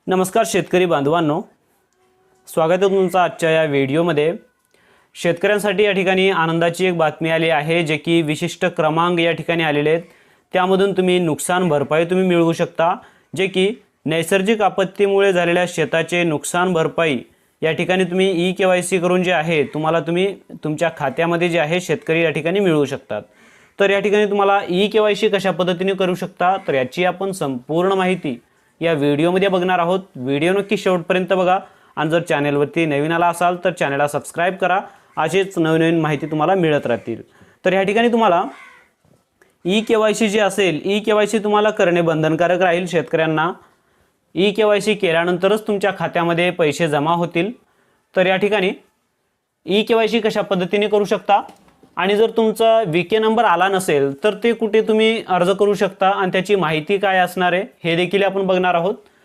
नमस्कार शेतकरी बांधवांनो, स्वागत आहे तुमचं आजच्या या व्हिडिओमध्ये। शेतकऱ्यांसाठी या ठिकाणी आनंदाची एक बातमी आली आहे, जे की विशिष्ट क्रमांक या ठिकाणी आलेले आहेत। त्यामधून तुम्ही नुकसान भरपाई तुम्ही मिळवू शकता, जे की नैसर्गिक आपत्तीमुळे झालेल्या शेताचे नुकसान भरपाई या ठिकाणी तुम्ही ई-केवायसी करून जे आहे तुम्हाला तुमच्या खात्यामध्ये जे आहे शेतकरी या ठिकाणी मिळवू शकतात। तर या ठिकाणी तुम्हाला ई-केवायसी कशा पद्धतीने करू शकता, तर याची आपण संपूर्ण माहिती या व्हिडिओमध्ये बघणार आहोत। व्हिडिओ नक्की शेवटपर्यंत बघा आणि जर चॅनलवरती नवीन आला असाल तर चॅनलला सबस्क्राइब करा, असेच नवीन माहिती तुम्हाला मिळत राहतील। तर या ठिकाणी तुम्हाला ई-केवायसी जे असेल, ई-केवायसी तुम्हाला करणे बंधनकारक राहील। शेतकऱ्यांना ई-केवायसी केल्यानंतरच तुमच्या खात्यामध्ये पैसे जमा होतील। तर या ठिकाणी ई-केवायसी कशा पद्धतीने करू शकता आणि जर तुमचा वीके नंबर आला नसेल तर ते कुठे तुम्ही अर्ज करू शकता आणि त्याची माहिती काय असणार आहे हे देखील आपण बघणार आहोत।